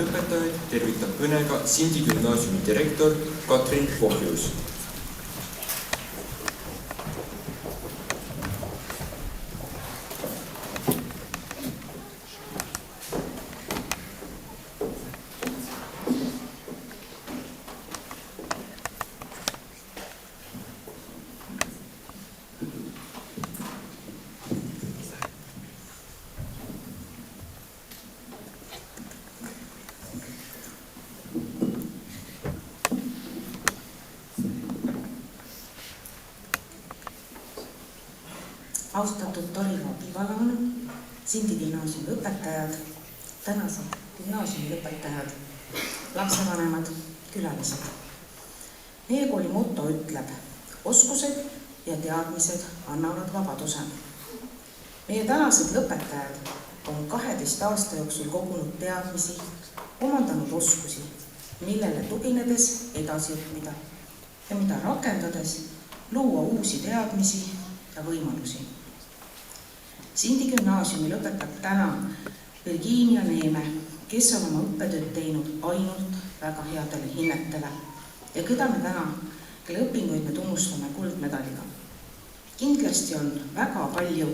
Lõpetajaid tervitab kõnega Sindi gümnaasiumi direktor Katrin Pohjus. Austatud Torivo Pivalaan, Sindi gümnaasiumi õpetajad, tänased gümnaasiumi lõpetajad, lapsevanemad, külalised. Meie kooli moto ütleb, oskused ja teadmised annavad vabaduse. Meie tänased lõpetajad on 12 aasta jooksul kogunud teadmisi, omandanud oskusi, millele tuginedes edasi õppida ja mida rakendades luua uusi teadmisi ja võimalusi. Sindi gümnaasiumi lõpetab täna Virginia Neeme, kes on oma õppetööd teinud ainult väga headele hinnetele ja keda me täna, kelle õpinguid me tunnustame kuldmedaliga. Kindlasti on väga palju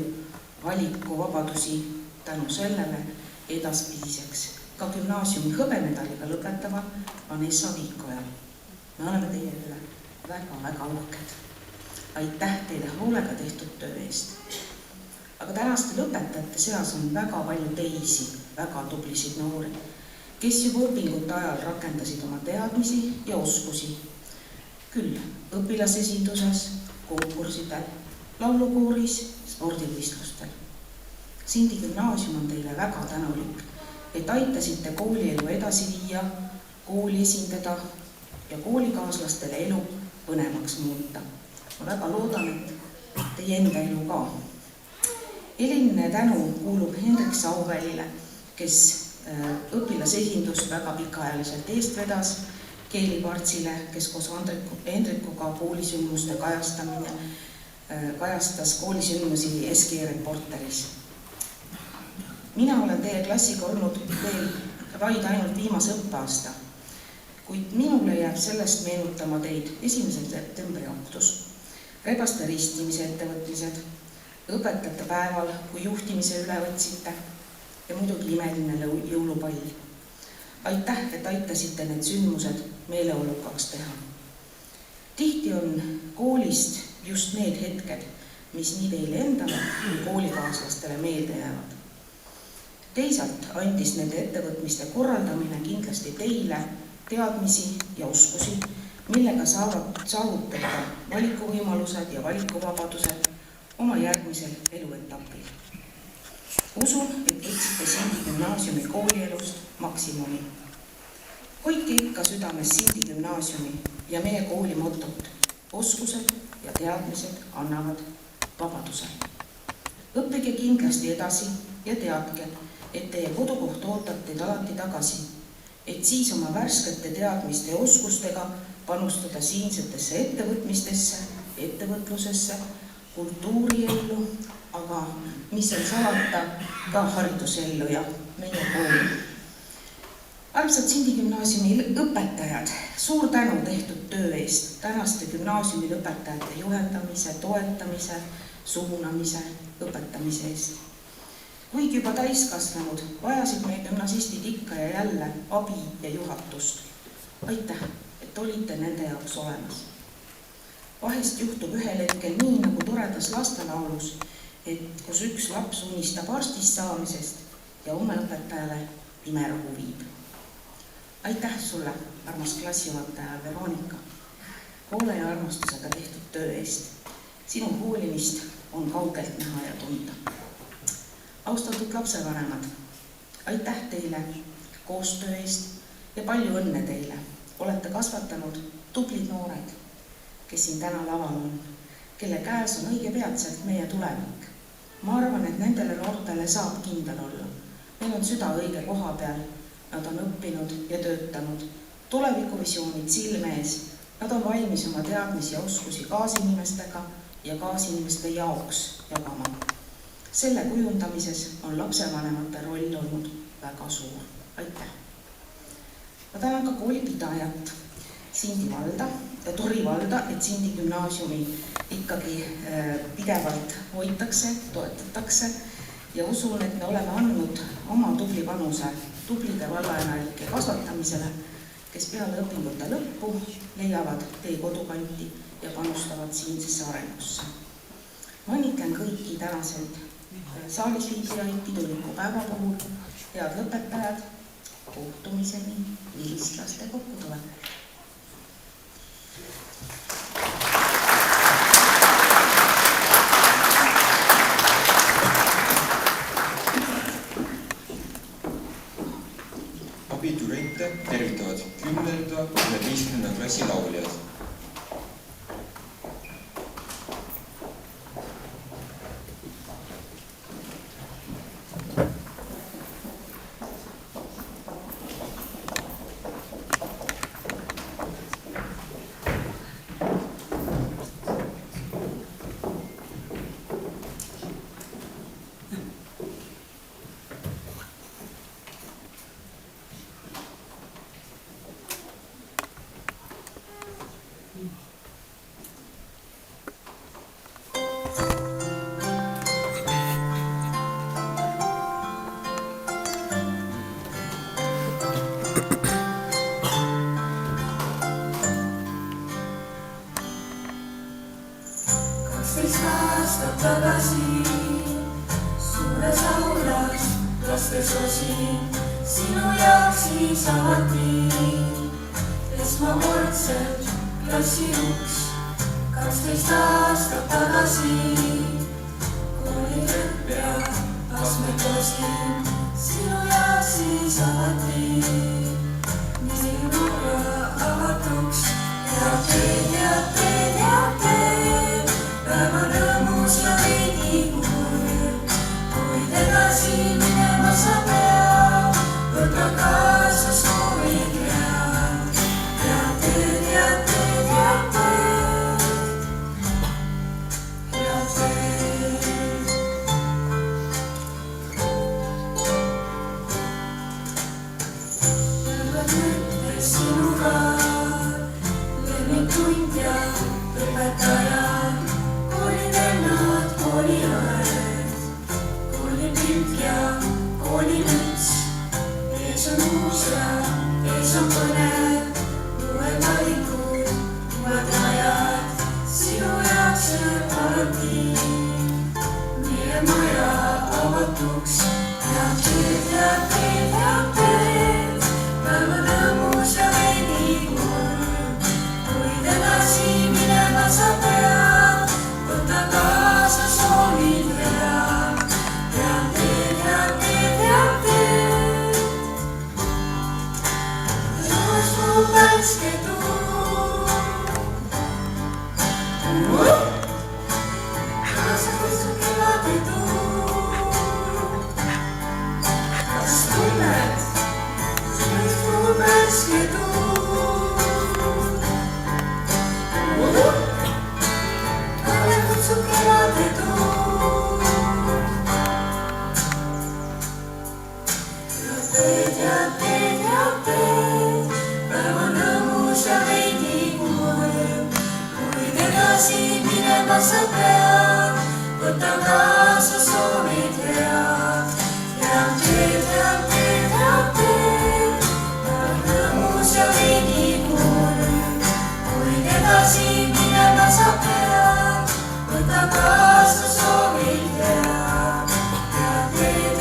valikuvabadusi tänu sellele edaspidiseks ka gümnaasiumi hõbemedaliga lõpetava Vanessa Viikojal. Me oleme teie üle väga uhked. Aitäh teile hoolega tehtud töö eest. Aga tänaste lõpetajate seas on väga palju teisi, väga tublisid noori, kes juba õpingute ajal rakendasid oma teadmisi ja oskusi. Küll õpilasesinduses, konkursidel, laulukooris, spordivõistlustel. Sindi gümnaasium on teile väga tänulik, et aitasite koolielu edasi viia, kooli esindada ja koolikaaslastele elu põnevaks muuta. Ma väga loodan, et teie enda elu ka. Eriline tänu kuulub Hendrik Sauvälile, kes õpilasesindust väga pikaajaliselt eest vedas, Keeli Partsile, kes koos Hendrikuga koolisündmuste kajastas koolisündmusi SG Reporteris. Mina olen teie klassiga olnud veel vaid ainult viimase õppeaasta, kuid minule jääb sellest meenutama teid 1. septembri aktus, rebaste ristimise ettevõtmised, õpetajate päeval, kui juhtimise üle võtsite ja muidugi imeline jõulupall. Aitäh, et aitasite need sündmused meeleolukaks teha. Tihti on koolist just need hetked, mis nii teile endale kui koolikaaslastele meelde jäävad. Teisalt andis nende ettevõtmiste korraldamine kindlasti teile teadmisi ja oskusi, millega saavad saavutada valikuvõimalused ja valikuvabadused oma järgmisel eluetapil. Usun, et võtsite Sindi gümnaasiumi koolielust maksimumi. Hoidke ikka südames Sindi gümnaasiumi ja meie kooli motot oskused ja teadmised annavad vabaduse. Õppige kindlasti edasi ja teadke, et teie kodukoht ootab teid alati tagasi, et siis oma värskete teadmiste ja oskustega panustada siinsetesse ettevõtmistesse, ettevõtlusesse, kultuuriellu, aga mis on salata ka haridusellu ja meie kooli. Armsad Sindi gümnaasiumi õpetajad, suur tänu tehtud töö eest, tänaste gümnaasiumi õpetajate juhendamise, toetamise, suunamise, õpetamise eest. Kuigi juba täiskasvanud, vajasid meie gümnasistid ikka ja jälle abi ja juhatust. Aitäh, et olite nende jaoks olemas. Vahest juhtub ühel hetkel nii nagu toredas lastelaulus, et kus üks laps unistab arstist saamisest ja õpetajale imerahu viib. Aitäh sulle, armas klassijuhataja Veronika, hoole ja armastusega tehtud töö eest. Sinu hoolimist on kaugelt näha ja tunda. Austatud lapsevanemad, aitäh teile koostöö eest ja palju õnne teile. Olete kasvatanud tublid noored, kes siin täna laval on, kelle käes on õige peatselt meie tulevik. Ma arvan, et nendele noortele saab kindel olla. Neil on süda õige koha peal, nad on õppinud ja töötanud, tulevikuvisioonid silme ees, nad on valmis oma teadmisi ja oskusi kaasinimestega ja kaasinimeste jaoks jagama. Selle kujundamises on lapsevanemate roll olnud väga suur. Aitäh! Ma tänan ka koolipidajat, Sindi valda ja Tori valda, et Sindi gümnaasiumi ikkagi pidevalt hoitakse, toetatakse ja usun, et me oleme andnud oma tubli panuse tublide vallaenalike kasvatamisele, kes peale õpingute lõppu leiavad tee kodukanti ja panustavad siinsesse arengusse. Ma õnnitlen kõiki tänaseid saalis viibijaid piduliku päeva puhul, head lõpetajad, kohtumiseni vilistlaste kokkutulek. Abituriente tervitavad 10. ja 11. klassi lauljad. Aastat tagasi suures aulas lastes osin sinu jaoks siis avati esmakordselt klassi uks. 12 aastat tagasi kooli õppija astmed osin sinu jaoks siis avati nii nurra avatuks ja teed päeva rõõmus ja veidi kurb, kuid edasi minema sa pea, võta kaasa soovid read. Head teed. Jäävad mõttes sinuga, lemmikund ja õpetaja. Koolimüts, ees on uus ja ees on põnev, uued valikud, uued ajad, sinu jaoks alati. Meie maja avatuks, head teed, päeva rõõmus ja veidi kurb, kuid edasi minema sa pead, võta kaasa soovid read. Värske tuul Kaasa kutsub kevade tuul. Kas tunned, sellest puhub värske tuul? Kaasa kutsub kevade tuul. Ja teed, päev on rõõmus ja veidi kurb. Kuid edasi minema sa pead, võta kaasa soovid head. Ja teed, päev on rõõmus ja veidi kurb. Kuid edasi minema sa pead, võta kaasa soovid head. Ja teed,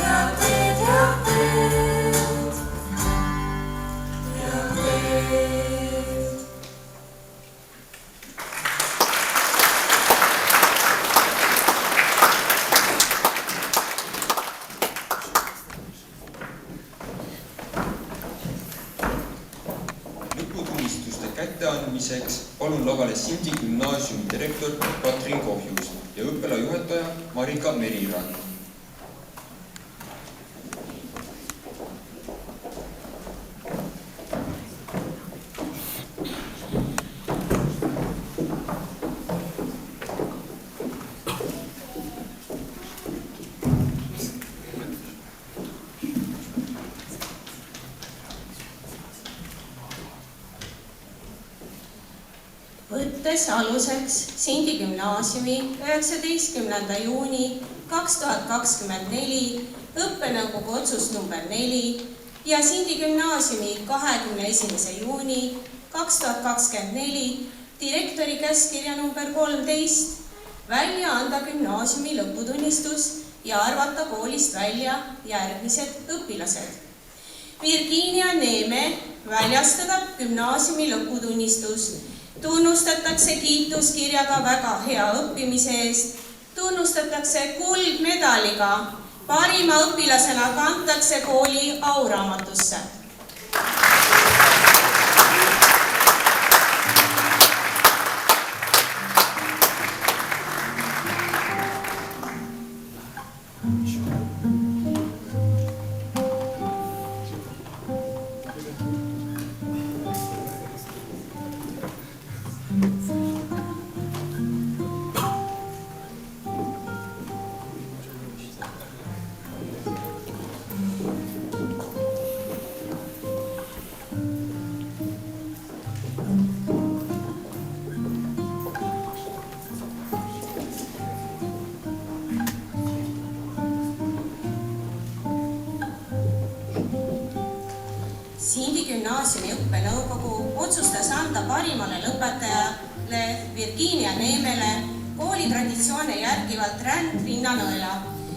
lõputunnistuste kätteandmiseks palun lavale Sindi gümnaasiumi direktor Katrin Kohjus ja õppealajuhataja Marika Merirand. Võttes aluseks Sindi gümnaasiumi 19. juuni 2024 õppenõukogu otsust number 4 ja Sindi gümnaasiumi 21. juuni 2024 direktori käskkirja number 13 välja anda gümnaasiumi lõputunnistus ja arvata koolist välja järgmised õpilased. Virginia Neeme väljastada gümnaasiumi lõputunnistus. Tunnustatakse kiituskirjaga väga hea õppimise eest, tunnustatakse kuldmedaliga, parima õpilasena kantakse kooli auraamatusse. Sindi gümnaasiumi õppenõukogu otsustas anda parimale lõpetajale Virginia Neemele kooli traditsioone järgivalt ränd rinnanõela,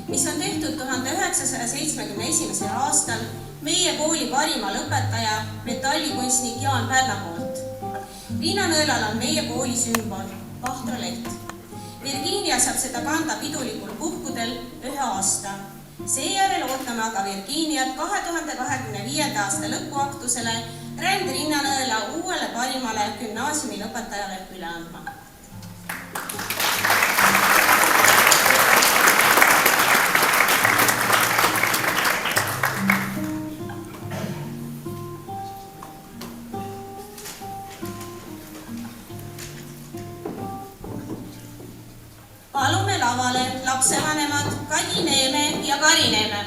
mis on tehtud 1971. aastal meie kooli parima lõpetaja metallikunstnik Jaan Pärna poolt. Rinnanõelal on meie kooli sümbol, pahtraleht. Virginia saab seda kanda pidulikul puhkudel 1 aasta. Seejärel ootame aga Virginiat 2025. aasta lõpuaktusele ränd rinnanõela uuele parimale gümnaasiumi lõpetajale üle andma. Palume lavale lapsevanemad Kadi Neeme ja Kari Neeme.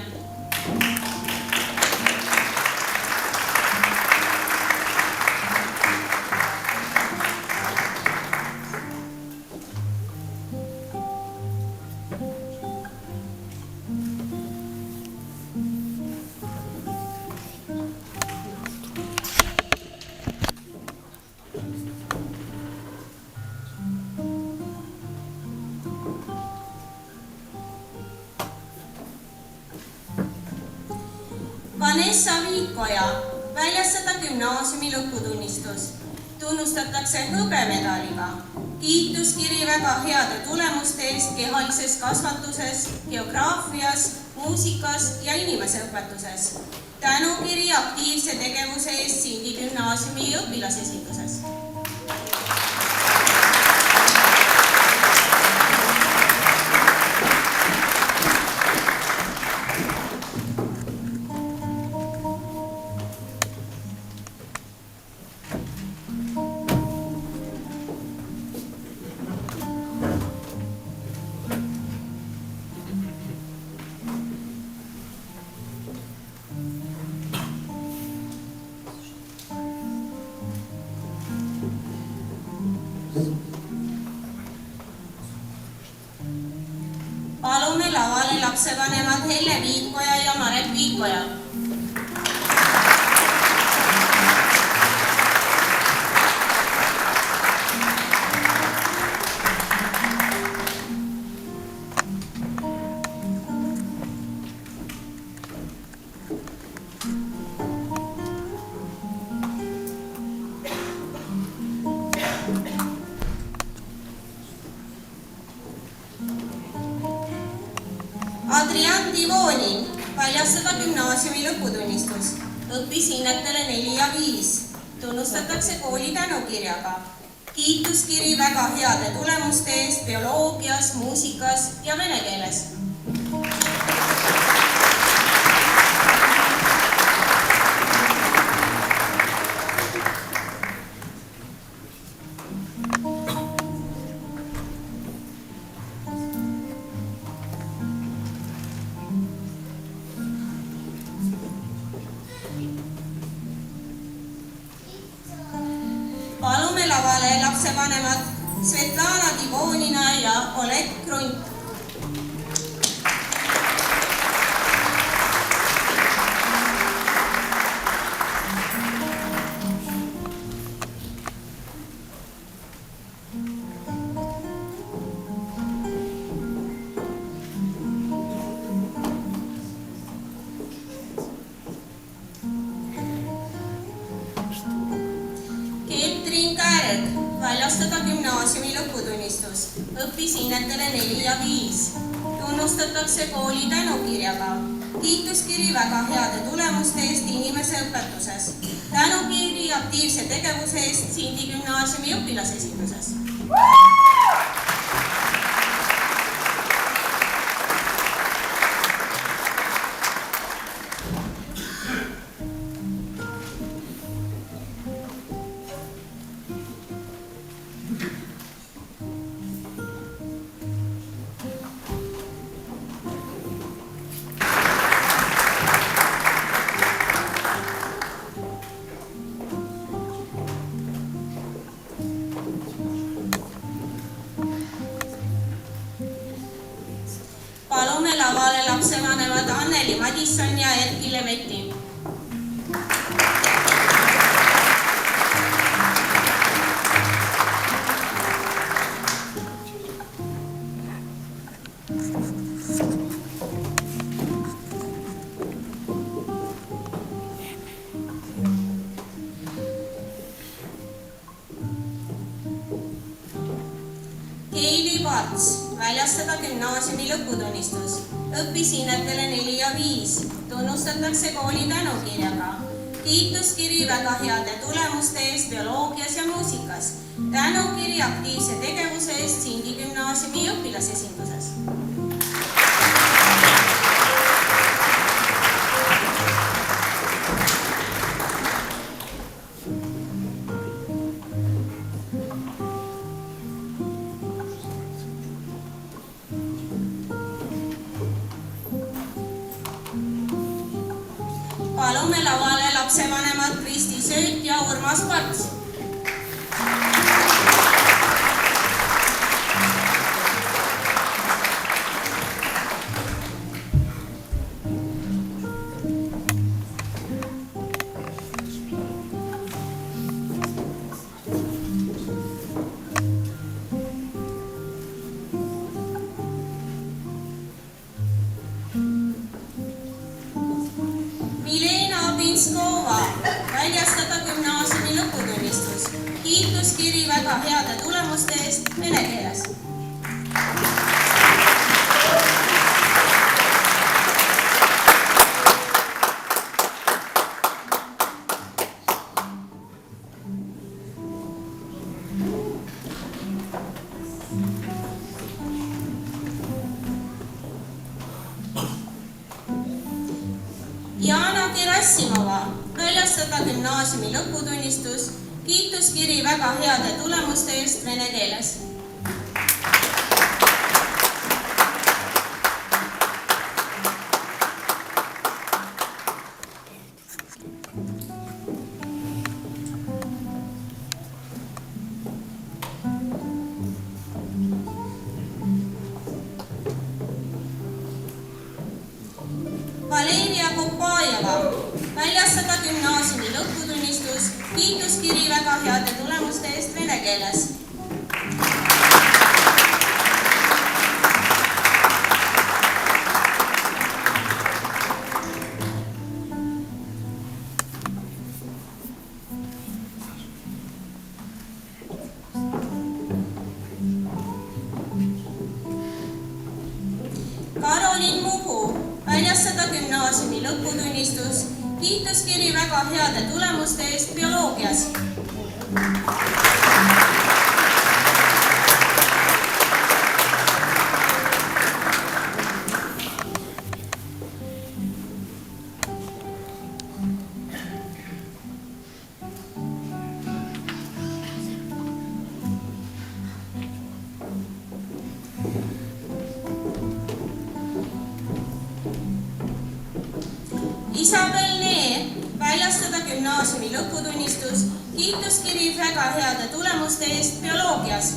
Vanessa Viikoja väljastada gümnaasiumi lõputunnistus. Tunnustatakse hõbemedaliga. Kiituskiri väga heade tulemuste eest kehalises kasvatuses, geograafias, muusikas ja inimeseõpetuses. Tänukiri aktiivse tegevuse eest Sindi gümnaasiumi õpilasesinduses. lapsevanemad Helle Viikoja ja Marek Viikoja. Adrian Divonin väljastada gümnaasiumi lõputunnistus. Õppis hinnetele 4 ja 5. Tunnustatakse kooli tänukirjaga. Kiituskiri väga heade tulemuste eest bioloogias, muusikas ja vene keeles. Palume lavale lapsevanemad Svetlana Divonina ja Oleg Krunt. Väljastada gümnaasiumi lõputunnistus. Õppis hinnetele 4 ja 5. Tunnustatakse kooli tänukirjaga. Kiituskiri väga heade tulemuste eest inimese õpetuses. Tänukiri aktiivse tegevuse eest Sindi gümnaasiumi õpilasesinduses. Palume lavale lapsevanemad Anneli Madisson ja Erki Lemeti. Keili Parts väljastada gümnaasiumi lõputunnistus. Õppis hinnetele 4 ja 5. Tunnustatakse kooli tänukirjaga. Kiituskiri väga heade tulemuste eest bioloogias ja muusikas. Tänukiri aktiivse tegevuse eest Sindi gümnaasiumi õpilasesinduses. Palume lavale lapsevanemad Kristi Sööt ja Urmas Parts. Pinskova väljastada gümnaasiumi lõputunnistus. Kiituskiri väga heade tulemuste eest vene keeles. Jana Gerassimova väljastada gümnaasiumi lõputunnistus. Kiituskiri väga heade tulemuste eest vene keeles. Kovaljova, väljastada gümnaasiumi lõputunnistus, kiituskiri väga heade tulemuste eest vene keeles. Karolin Muhu, väljastada gümnaasiumi lõputunnistus, kiituskiri väga heade tulemuste eest bioloogias. Isabel Nee, väljastada gümnaasiumi lõputunnistus, kiituskiri väga heade tulemuste eest bioloogias.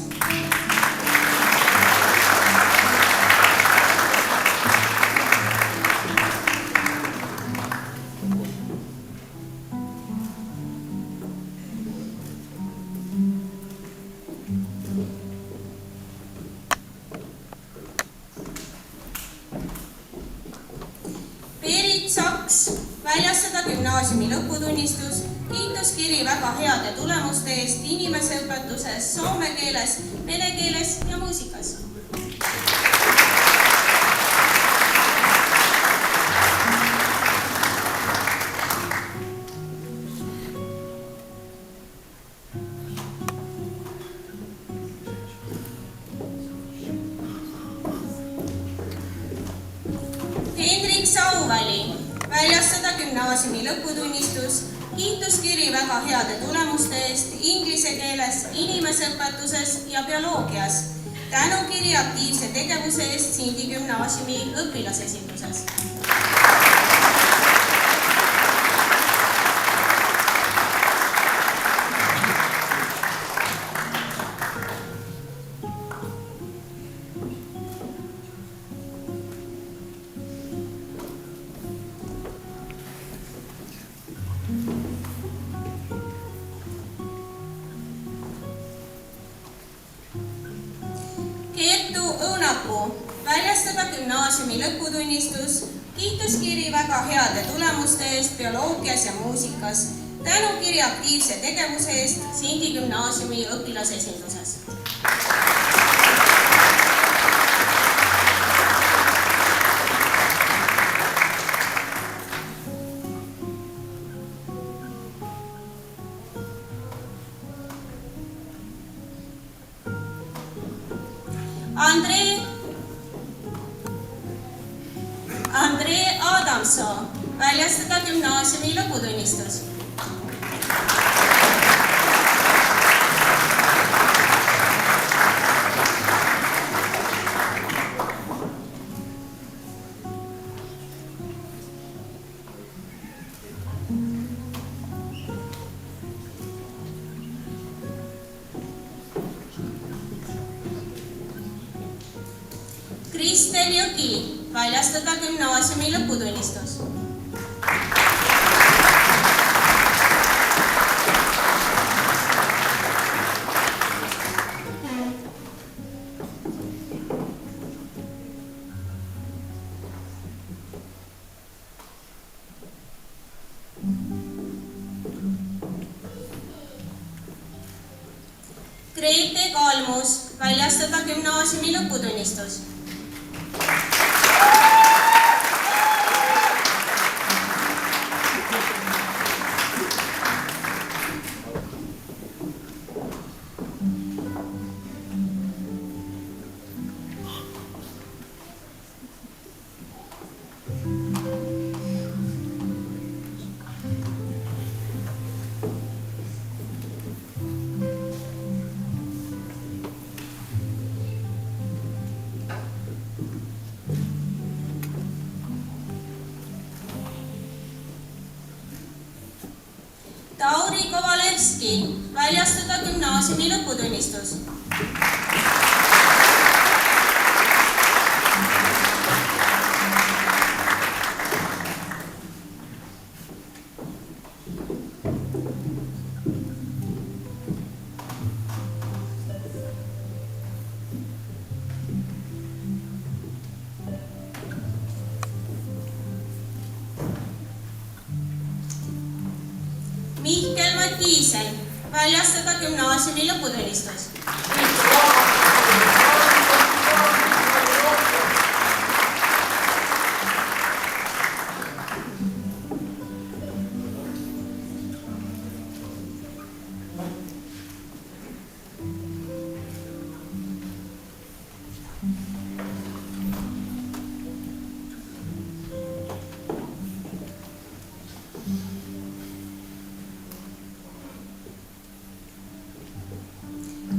Berit Saks, väljastada gümnaasiumi lõputunnistus, kiituskiri väga heade tulemuste eest inimeseõpetuses, soome keeles, vene keeles ja muusikas. Hendrik Sauväli, väljastada gümnaasiumi lõputunnistus, kiituskiri väga heade tulemuste eest inglise keeles, inimeseõpetuses ja bioloogias. Tänukiri aktiivse tegevuse eest Sindi gümnaasiumi õpilasesinduses. Kertu Õunapuu, väljastada gümnaasiumi lõputunnistus, kiituskiri väga heade tulemuste eest bioloogias ja muusikas. Tänukiri aktiivse tegevuse eest Sindi gümnaasiumi õpilasesinduses. Andrei Adamsoo, väljastada gümnaasiumi lõputunnistus. Kristel Jõgi, väljastada gümnaasiumi lõputunnistus. Grete Kalmus, väljastada gümnaasiumi lõputunnistus. Tauri Kovalevski, väljastada gümnaasiumi lõputunnistus. Mihkel Matiisen väljastada gümnaasiumi lõputunnistus.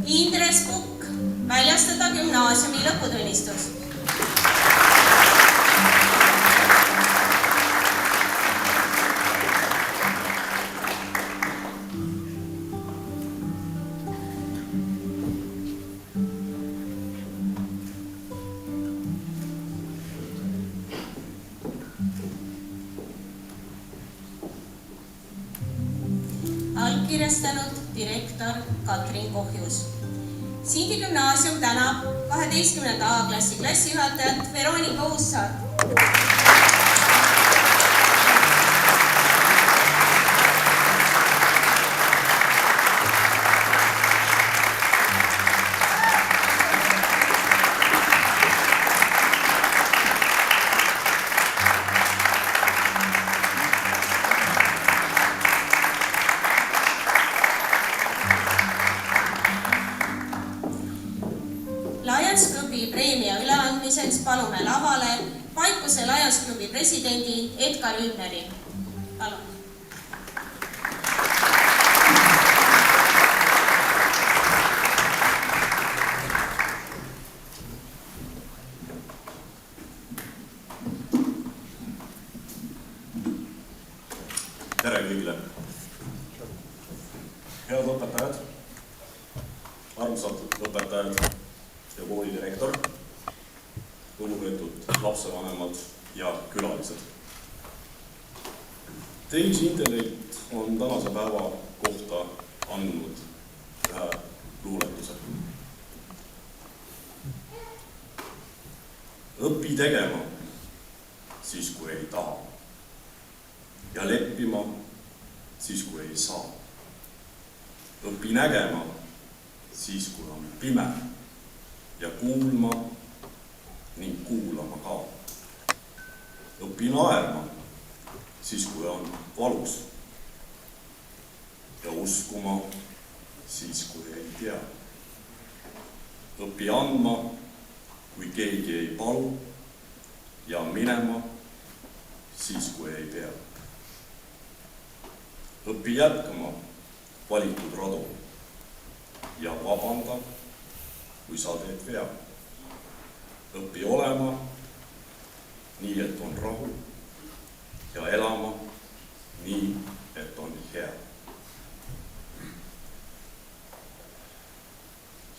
Indres Kukk väljastada gümnaasiumi lõputunnistus. Allkirjastanud direktor Katrin Kohjus. Sindi gümnaasium tänab 12. A-klassi klassijuhatajat Veronika Uussaart. Lions Klubi preemia üleandmiseks palume lavale Paikuse Lions Klubi presidendi Edgar Hübneri. Palun. Tere kõigile! Head õpetajad, armsad õpetajad ja koolidirektor, lugupeetud lapsevanemad ja külalised. Tehisintellekt on tänase päeva kohta andnud ühe luuletuse. Õpi tegema siis, kui ei taha. Ja leppima siis, kui ei saa. Õpi nägema siis, kui on pime. Ja kuulma ning kuulama ka. Õpi naerma siis, kui on valus. Ja uskuma siis, kui ei tea. Õpi andma, kui keegi ei palu. Ja minema siis, kui ei pea. Õpi jätkama valitud radu ja vabanda, kui sa teed vea. Õpi olema nii, et on rahu ja elama nii, et on hea.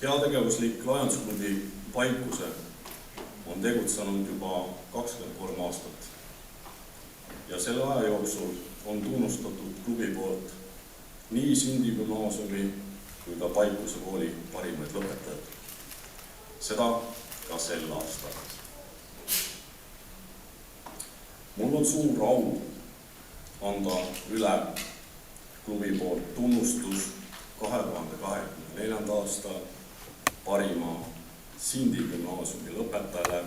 Heategevuslik Lions Klubi Paikuse on tegutsenud juba 23 aastat ja selle aja jooksul on tunnustatud klubi poolt nii Sindi gümnaasiumi kui ka Paikuse kooli parimaid lõpetajad. Seda ka sel aastal. Mul on suur au anda üle klubi poolt tunnustus 2024. aasta parima Sindi gümnaasiumi lõpetajale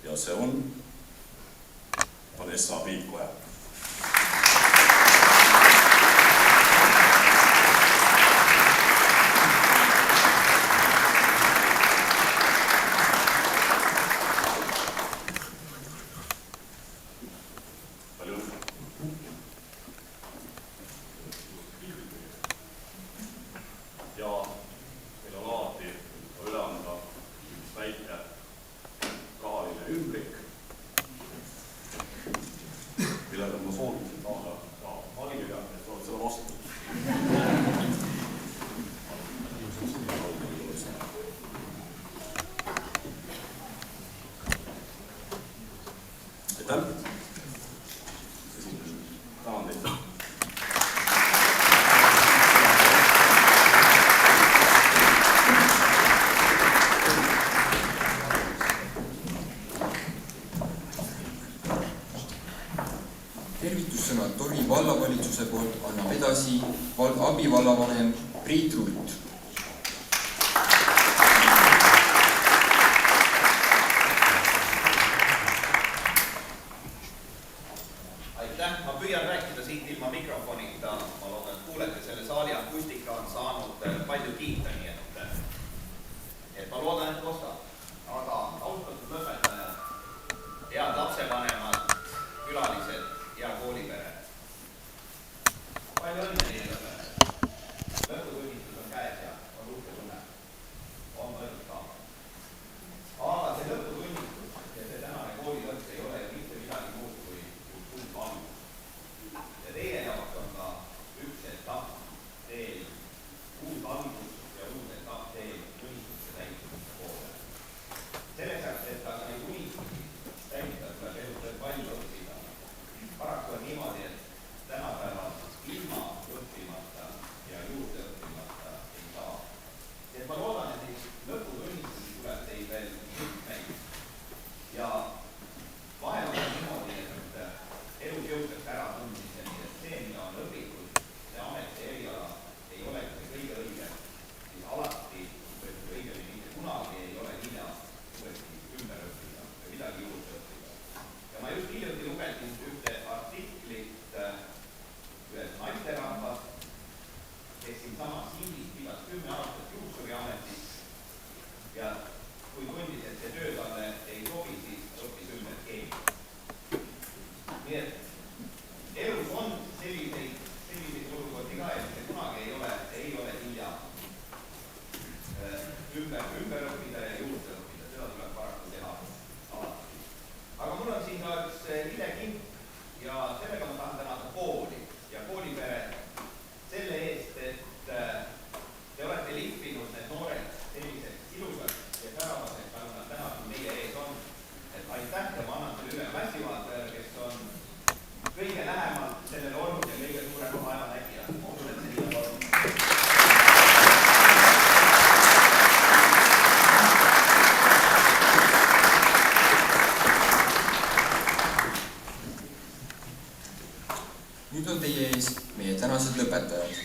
ja see on Vanessa Piikoja. vallavalitsuse poolt annab edasi abivallavanem Priit Rult. Aitäh, ma püüan rääkida siit ilma mikrofonita, ma loodan, et kuulete, selle saali akustika on saanud palju kiita, nii et ma loodan, et kostab. Aga austatud lõpetajad, head lapsevanemad, külalised ja koolipere. Palju õnne teile lõpetajad. Lõputunnistus on käes ja on uhke tunne. On mõelnud ka. Aga see lõputunnistus ja see tänane koolilõpp ei ole mitte midagi muud kui uus algus. Ja teie jaoks on ka üks etapp teel, uus algus ja uus etapp teel unistuste täitumise poole. Selleks, et ta neid unistusi täita, tuleb elus palju õppida. Paraku on niimoodi, et tänapäeval ilma õppimata ja juurde õppimata ei saa. Et ma loodan, et neid lõputunnistusi tuleb teil veel mitmeid. Ja vahel on niimoodi, et elus jõutakse ära tundmiseni, et see, mida on õpitud, see amet ja eriala ei ole see kõige õigem, siis alati, või õigemini mitte kunagi ei ole hilja uuesti ümber õppida või midagi juurde õppida. Ja ma just hiljuti lugesin ühte artiklit ühest naisterahvast, kes siinsamas Sindis pidas 10 aastat juuksuriametis ja kui tundis, et see töö talle ei sobi, siis õppis ümber keemia. Nii et elus on selliseid olukordi ka, et see kunagi ei ole hilja ümber õppida ja juurde õppida. Seda tuleb paraku teha alati. Aga mul on siin ka üks lillekimp ja sellega ma tahan tänada kooli ja koolipere selle eest, et te olete lihvinud need noored selliseks ilusaks ja säravaseks, nagu nad täna siin meie ees on. Et aitäh ja ma annan selle üle klassivaatajale, kes on kõige lähemalt sellele olnud ja kõige suurema vaeva nägija. Ma usun, et see nii on olnud. Nüüd on teie ees meie tänased lõpetajad.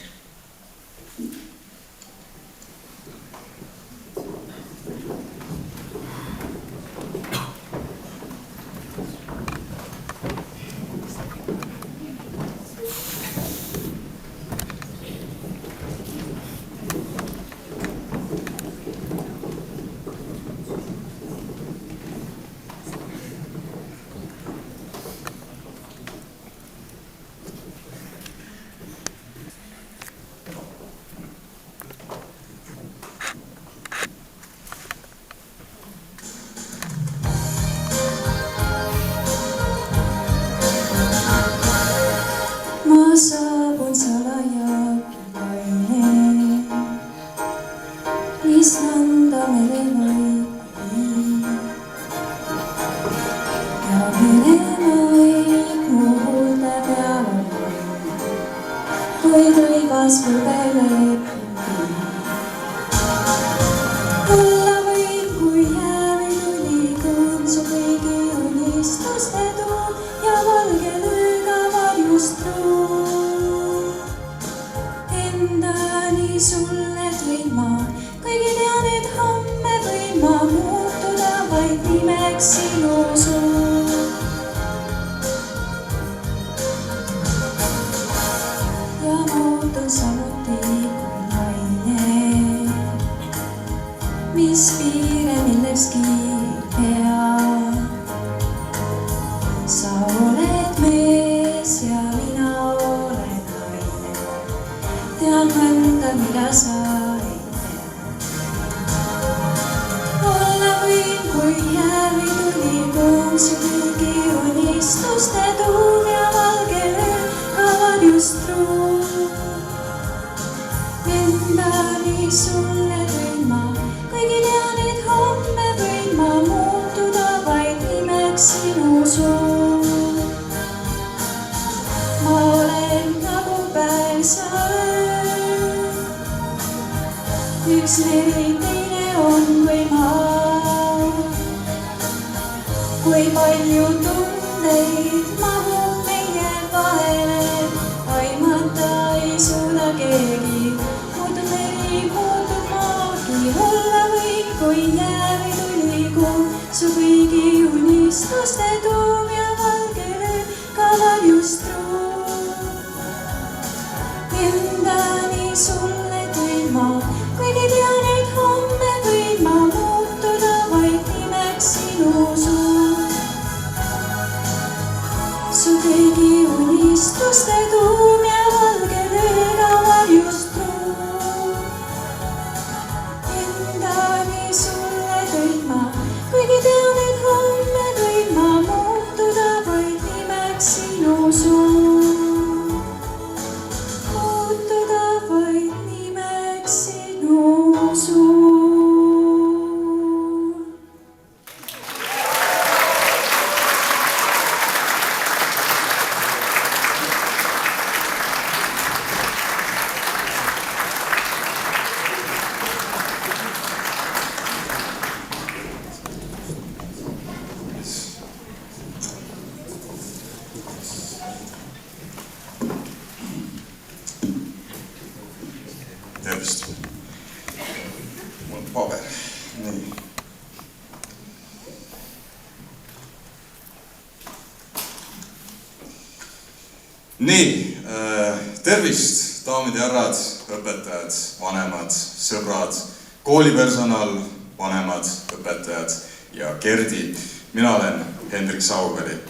Saabun salaja pilaine, mis anda meile võib. Ja mine võib muulde peal on, kuid õigas kõbeleb olla võib, kui jäävi tuli kõnsu kõigi unistuste tuum ja valge lööga varjust ruum. Endani sulle tõin ma, kuigi tean, et homme võin ma muutuda vaid nimeks sinu suu. Ja muutun samuti kui naine, mis piire millekski ei pea. Sa oled mees ja mina olen naine, tean mõnda, mida sa ei tea. Olla võin, kui jäävi tuli kõõms ja kõigi unistuste tuum ja valge öö ka varjust ruum. Endani sulle tõin ma, kuigi tean, et homme võin ma muutuda vaid nimeks sinu suu. Ma olen nagu päev sa öö, üks meri teine on kui maa. Kui palju tundeid mahub meie vahele, jäävi tuli kuu, su kõigi unistuste tuum ja valge öö ka varjust ruum. Endani sulle tõin ma, kuigi tean, et homme võin ma muutuda vaid nimeks sinu suur. Su kõigi unistuste tuum ja valge öö ka varjust ruum. Endani sulle tõin ma, kuigi tean, et homme võin ma muutuda vaid nimeks sinu suur. Muutuda vaid nimeks sinu suur. Tervist. Mul on paber. Nii. Nii, tervist, daamid ja härrad, õpetajad, vanemad, sõbrad, koolipersonal, vanemad, õpetajad ja Gerdi. Mina olen Hendrik Sauveri.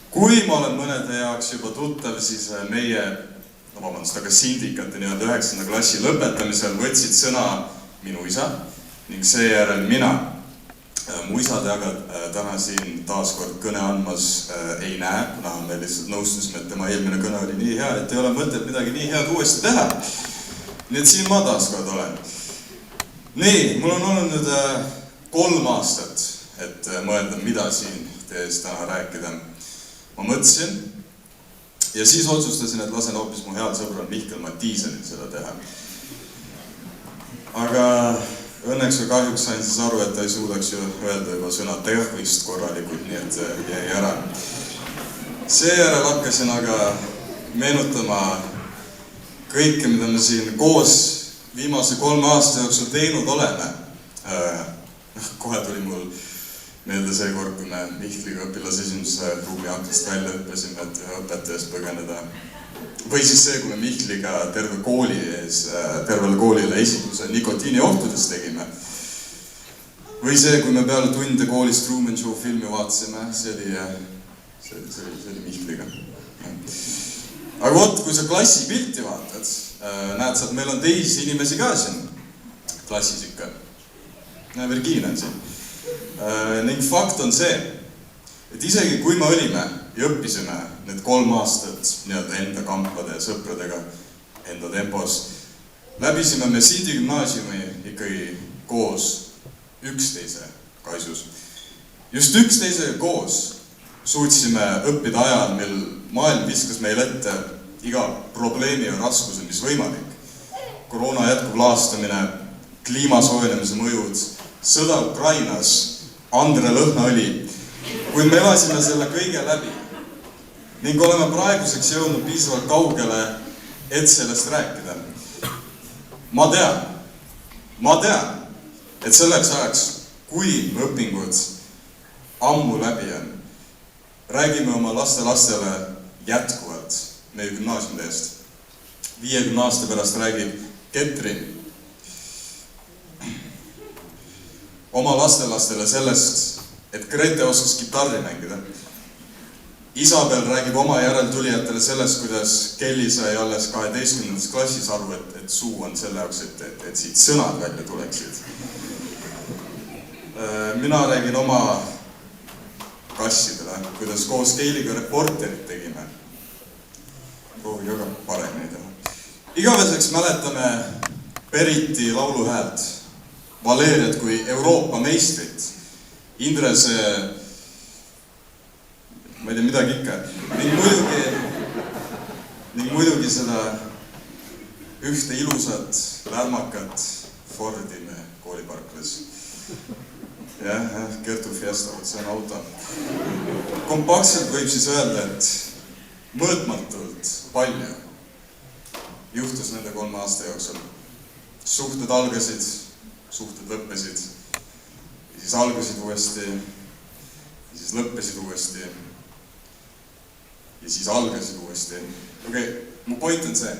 Kui ma olen mõnede jaoks juba tuttav, siis meie aga sindikate 9. klassi lõpetamisel võtsid sõna minu isa ning seejärel mina. Mu isa te aga täna siin taaskord kõne andmas ei näe, kuna me lihtsalt nõustusime, et tema eelmine kõne oli nii hea, et ei ole mõtet midagi nii head uuesti teha. Nii et siin ma taaskord olen. Nii, mul on olnud nüüd 3 aastat, et mõelda, mida siin teie ees täna rääkida. Ma mõtlesin ja siis otsustasin, et lasen hoopis mu head sõbral Mihkel Matiisenil seda teha. Aga õnneks või kahjuks sain siis aru, et ta ei suudaks ju öelda juba sõna tervist korralikult, nii et jäi ära. Seejärel hakkasin aga meenutama kõike, mida me siin koos viimase 3 aasta jooksul teinud oleme. Kohe tuli mul meelde see kord, kui me Mihkliga õpilasesimuse ruumi aknast välja hüppasime, et õpetajast põgeneda. Või siis see, kui me Mihkliga tervele koolile esitluse nikotiiniohtudest tegime. Või see, kui me peale tunde koolist Truman Show filmi vaatasime, see oli Mihkliga. Aga vot, kui sa klassi pilti vaatad, näed sa, et meil on teisi inimesi ka siin klassis ikka. Virginia on siin. Ning fakt on see, et isegi kui me olime ja õppisime need 3 aastat enda kamplade ja sõpradega, enda tempos, läbisime me Sindi gümnaasiumi ikkagi koos üksteise kaisus. Just üksteisega koos suutsime õppida ajal, mil maailm viskas meil ette iga probleemi ja raskuse, mis võimalik. Koroona jätkuv laastamine, kliimasoojenemise mõjud, sõda Ukrainas, Andre lõhnaõli, kuid me elasime selle kõige läbi ning oleme praeguseks jõudnud piisavalt kaugele, et sellest rääkida. Ma tean, et selleks ajaks, kui õpingud ammu läbi on, räägime oma lastelastele jätkuvalt meie gümnaasiumidest. 50 aasta pärast räägib Ketri oma lastelastele sellest, et Grete oskas kitarri mängida. Isabel räägib oma järeltulijatele sellest, kuidas Kelly sai alles 12. klassis aru, et suu on selle jaoks, et siit sõnad välja tuleksid. Mina räägin oma kassidele, kuidas koos Keiliga reporterit tegime. Proovige aga paremini teha. Igaveseks mäletame Periti lauluhäält, Valeriat kui Euroopa meistrit, Indrese, ma ei tea midagi ikka, ning muidugi seda ühte ilusat, lärmakat Fordi me kooliparklas. Jah, Kertu Fiesta, see on auto. Kompaktselt võib siis öelda, et mõõtmatult palju juhtus nende 3 aasta jooksul. Suhted algasid, suhted lõppesid, algasid uuesti, ja siis lõppesid uuesti ja siis algasid uuesti. Okei, mu point on see.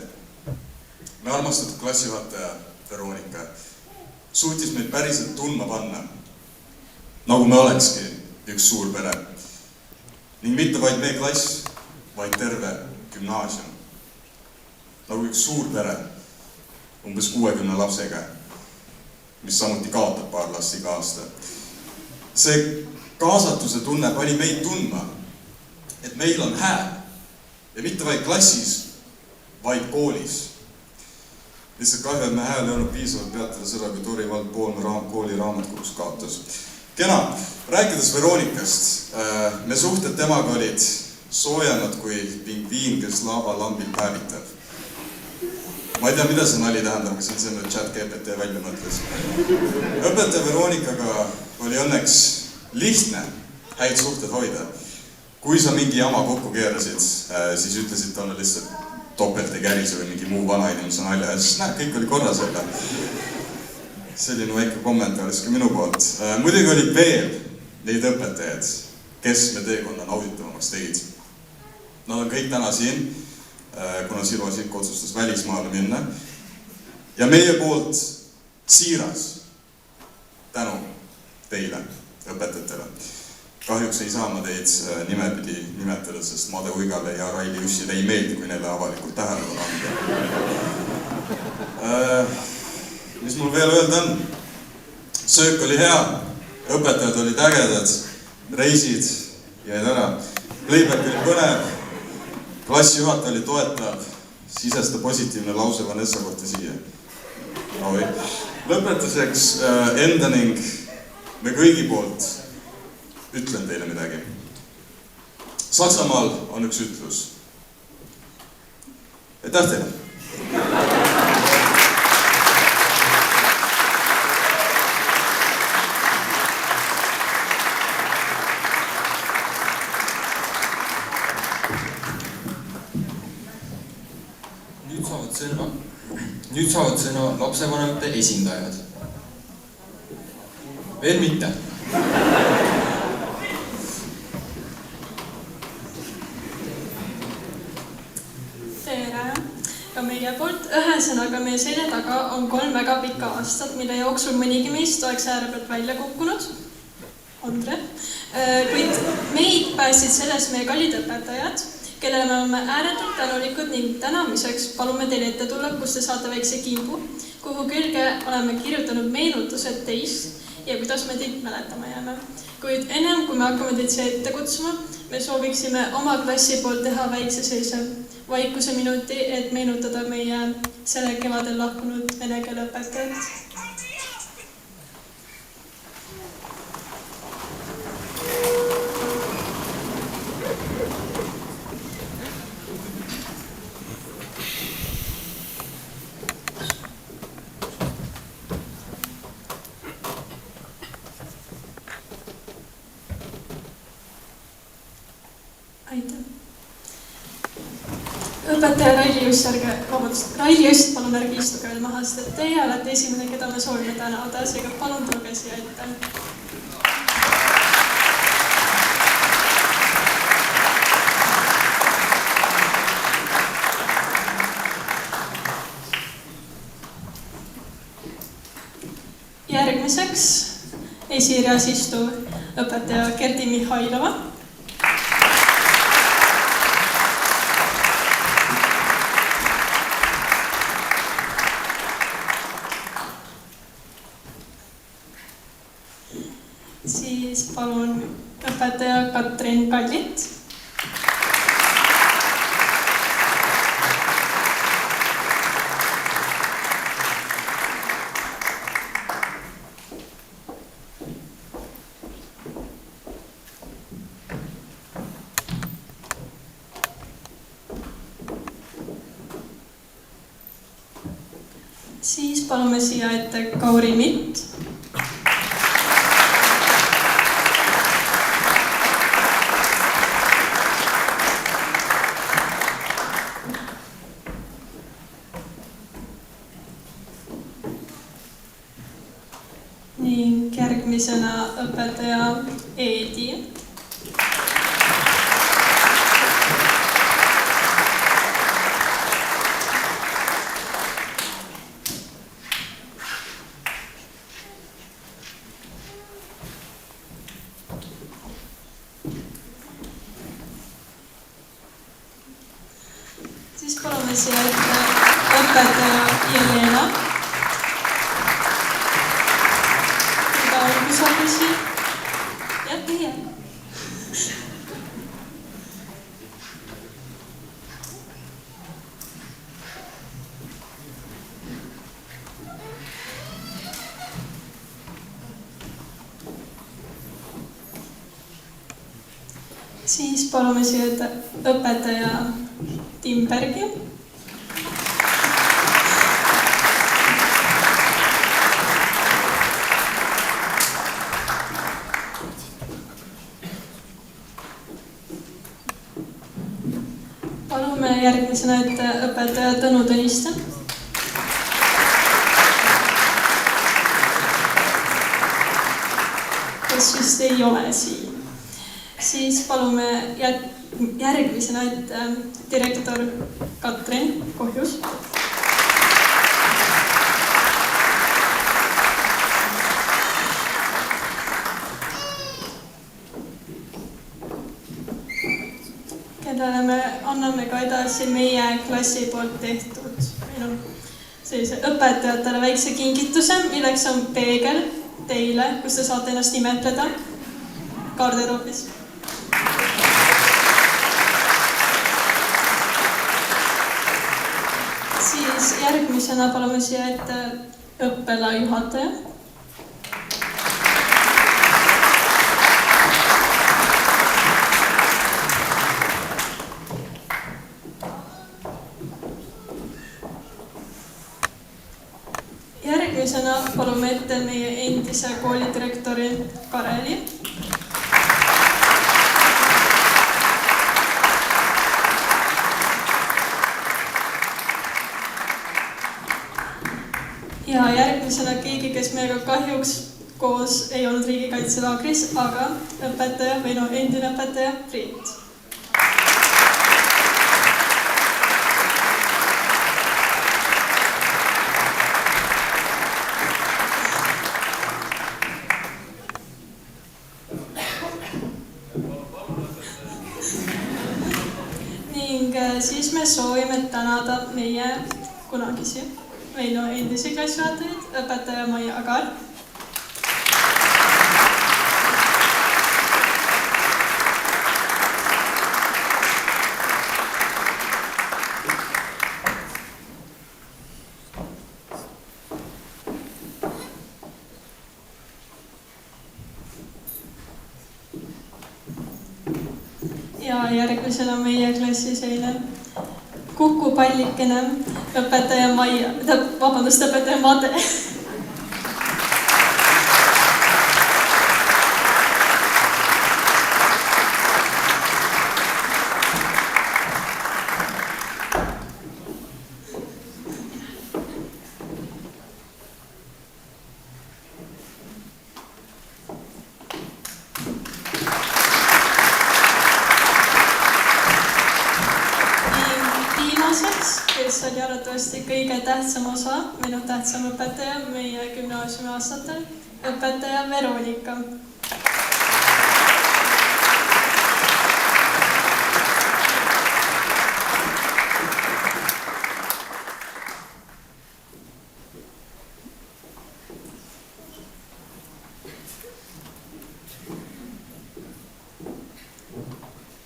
Me armastatud klassijuhataja Veronika suutis meid päriselt tundma panna, nagu me olekski üks suur pere. Ning mitte vaid meie klass, vaid terve gümnaasium. Nagu üks suur pere, umbes 60 lapsega, mis samuti kaotab paar last iga aasta. See kaasatuse tunne pani meid tundma, et meil on hääl ja mitte vaid klassis, vaid koolis. Lihtsalt kahju, et me hääl ei olnud piisavalt peatada seda, kui Tori vald Poolme kooli raamatkogus kaotas. Kena, rääkides Veronikast, me suhted temaga olid soojemad kui pingviin, kes lavalambil päevitab. Ma ei tea, mida see nali tähendab, aga see on see, mida ChatGPT välja mõtles. Õpetaja Veronikaga oli õnneks lihtne häid suhted hoida. Kui sa mingi jama kokku keerasid, siis ütlesid talle lihtsalt topelt ei kärise või mingi muu vanainimese nalja ja siis näed, kõik oli korras jälle. Selline väike kommentaar siis ka minu poolt. Muidugi oli veel neid õpetajad, kes me teekonna nauditavamaks tegid. Nad on kõik täna siin, kuna Silva Sikk otsustas välismaale minna. Ja meie poolt siiras tänu teile, õpetajatele. Kahjuks ei saa ma teid nimepidi nimetada, sest Made Uigale ja Raili Jussile ei meeldi, kui neile avalikult tähelepanu anda. Mis mul veel öelda on? Söök oli hea, õpetajad olid ägedad, reisid jäid ära, playback oli põnev, klassijuhataja oli toetav, sisesta positiivne lause Vanessa kohta siia. Lõpetuseks enda ning me kõigi poolt ütlen teile midagi. Saksamaal on üks ütlus. Aitäh teile! Nüüd saavad sõna lapsevanemate esindajad. Veel mitte. Tere! Ka meie poolt ühesõnaga meie selja taga on 3 väga pikka aastat, mille jooksul mõnigi meist oleks äärepealt välja kukkunud. Andre. Kuid meid päästsid selles meie kallid õpetajad, kellele me oleme ääretult tänulikud ning tänamiseks palume teile ette tulla, kus te saate väikse kimbu, kuhu külge oleme kirjutanud meenutused teist ja kuidas me teid mäletama jääme. Kuid ennem, kui me hakkame teid siia ette kutsuma, me sooviksime oma klassi poolt teha väikse sellise vaikuse minuti, et meenutada meie selle kevadel lahkunud vene keele õpetajat. Õpetaja Raili Just, palun ärge istuge veel maha, sest teie olete esimene, keda me soovime tänada, seega palun tulge siia ette. Järgmiseks esireas istuv õpetaja Kerti Mihhailova. Siis palun õpetaja Katrin Kallit. Siis palume siia ette Kauri Mitt. Ning järgmisena järgmisena õpetaja Eedi. Siis palume siia ette õpetaja Jelena. Ega on küsimusi? Jah, teie. Siis palume siia ette õpetaja Timbergi. Palume järgmisena ette õpetaja Tõnu Tõniste. Kes just ei ole siin. Siis palume järgmisena ette direktor Katrin Kohjus. Kellele me anname ka edasi meie klassi poolt tehtud sellise õpetajatele väikse kingituse, milleks on peegel teile, kus te saate ennast nimetleda garderoobis. Siis järgmisena palume siia ette õppela juhataja. Järgmisena palume ette meie endise koolidirektori Kareli. Ja järgmisena keegi, kes meiega kahjuks koos ei olnud riigikaitselaagris, aga õpetaja või endine õpetaja Priit. Ning siis me soovime tänada meie kunagisi või endisi klassijuhatajaid, õpetaja Maia Agar. Ja järgmisena meie klassi selline kukupallikene õpetaja õpetaja Made. Kes oli arvatavasti kõige tähtsam osa, minu tähtsam õpetaja meie gümnaasiumi aastatel, õpetaja Veronika.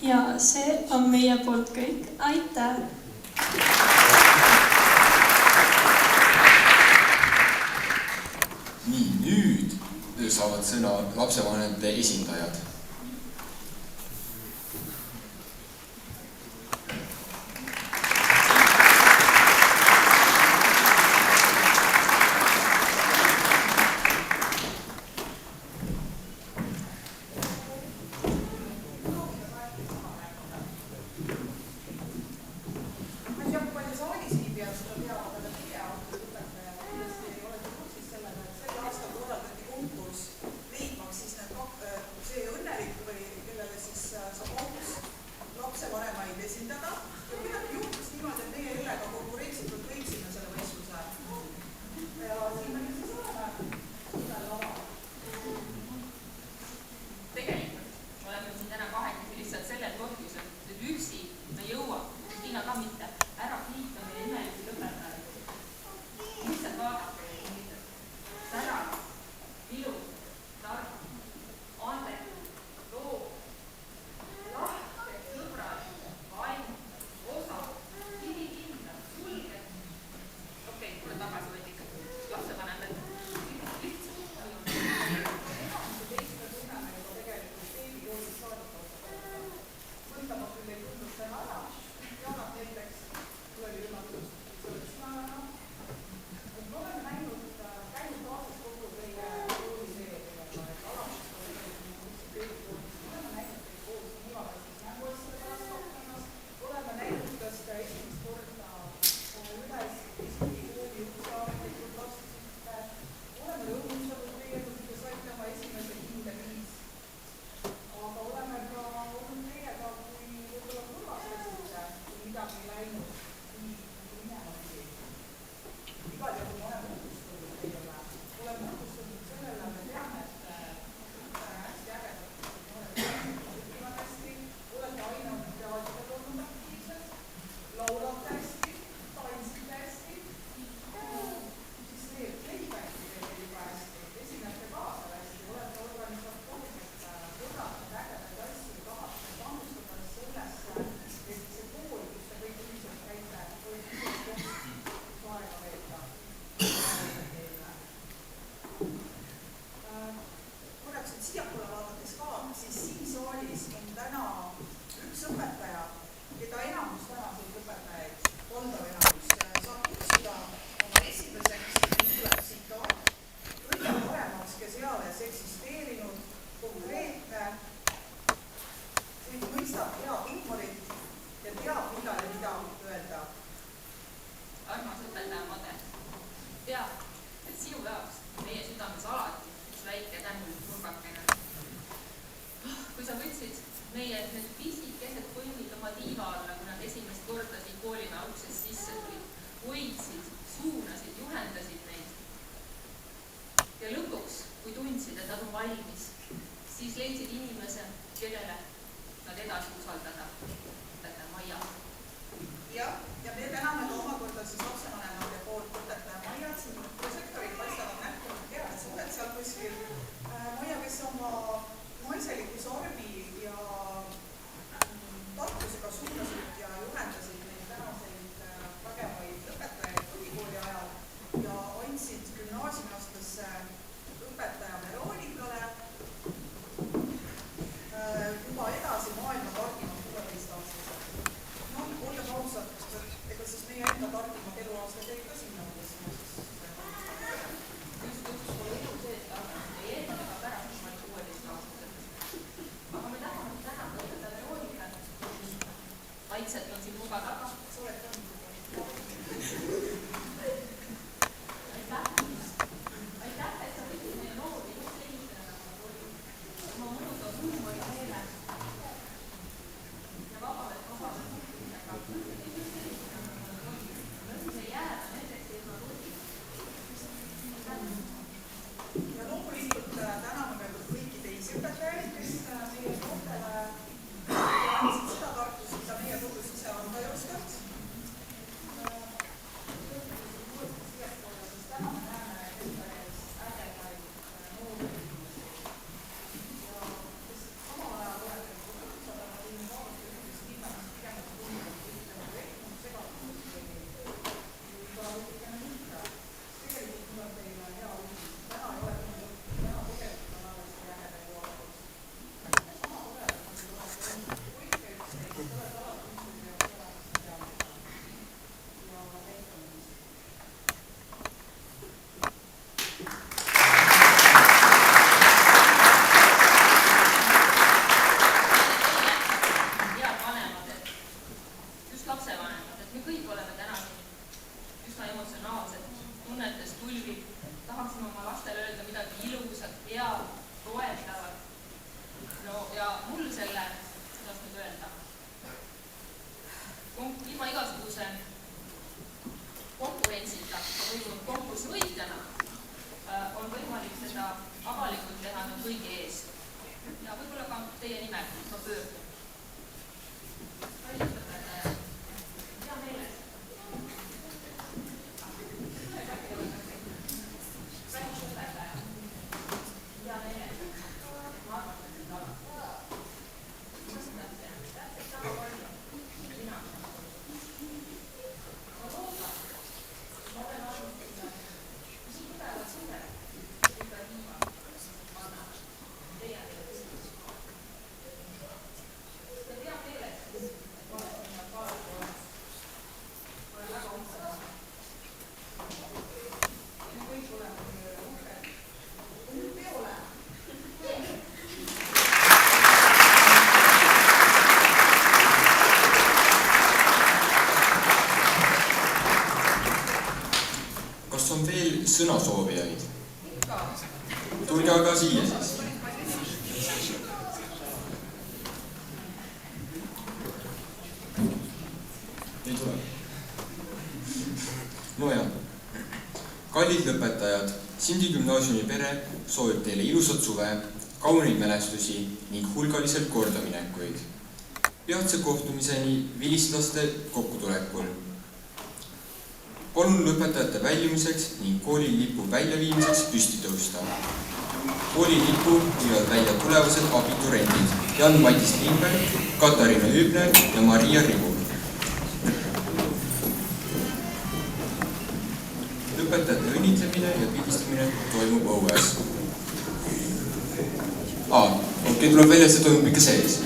Ja see on meie poolt kõik. Aitäh! Nii, nüüd saavad sõna lapsevanemate esindajad. Leidmaks meie need pisikesed põnnid oma tiiva alla, kui nad esimest korda siin koolimaja uksest sisse tulid, hoidsid, suunasid, juhendasid neid. Ja lõpuks, kui tundsid, et nad on valmis, siis leidsid inimese, kellele nad edasi usaldada. Õpetaja Maia. Ja me täname ka omakorda siis lapsevanemate poolt õpetaja Maiat, siin prožektorid paistavad nähtavad head suhed seal kuskil. Maia, kes oma naiselikus arvi ja tarkusega suunasid ja juhendasid neid tänaseid vägevaid õpetajaid põhikooli ajal ja andsid gümnaasiumiastesse õpetaja Veronikale juba edasi maailma targima 16-aastased. No, olge ausad, ega siis meie enda targimad eluaastad jäid ka sinna uudesse. Just pole elu see, et ei enne ega pärast ma olin 16-aastased. Aga me tahame täna õpetada Veronika. Vaikselt on siin muga taga. Sa oled ka nii. Aitäh, et sa võtsid meie noori just sellisena nagu nad olid. Ma mõnuga huumori meele ja vabalt suhtumisega. Just sellisena nagu nad olid. Mõnus ei jääda nendeks, et nad olid. Ja loomulikult täname veel kõiki teisi õpetajaid, kes meie noortele andsid seda tarkust, mida meie kodus ise anda ei oskanud. Täna me näeme enda ees ägedaid noori inimesi. Ja kes samal ajal olete kodusad, aga võime vaadata üldist hinnast pigem tundub ühtne projektid segatud või ka veidikene mitte. Tegelikult mul on teile hea uudis. Täna ei ole täna tegelikult on alles see ägeda juhatus. Sama tore, et ma olete hoidke üksteist, oled alati üksteise jaoks olemas teadmine ja käitumist. Head vanemad, just lapsevanemad, et me kõik oleme täna üsna emotsionaalsed, tunnetes tulvib, tahaksime oma lastele öelda midagi ilusat, head, toetavat. No ja mul selle, kuidas nüüd öelda, ilma igasuguse konkurentsita, konkursi võitjana on võimalik seda avalikult teha kõigi ees. Ja võib-olla ka teie nimel ma pöördun. Välisõpetaja, hea meeles. Välisõpetaja, hea meeles. Ma arvan, et seda mõistate täpselt sama palju. Mina. Ma loodan, ma olen olnud nii tugevad suhed, kui ka viima anna teie meelest. Ja tea meeles, et ma olen sinna kaaluga olemas. Ma olen väga uhked. Me kõik oleme teile uhked. Nüüd peole. Kas on veel sõnasoovijaid? Ikka. Tulge aga siia siis. Ei tule. No ja. Kallid lõpetajad, Sindi gümnaasiumi pere soovib teile ilusat suve, kauneid mälestusi ning hulgaliselt kordaminekuid. Peatse kohtumiseni vilistlaste kokkutulekul. Palun lõpetajate väljumiseks ning koolilipu väljaviimiseks püsti tõusta. Koolilipu viivad välja tulevased abiturendid Jan-Matis Lindberg, Katariina Hübner ja Maria Ribu. Lõpetajate õnnitlemine ja pildistamine toimub õues. Okei, tuleb välja, see toimub ikka sees.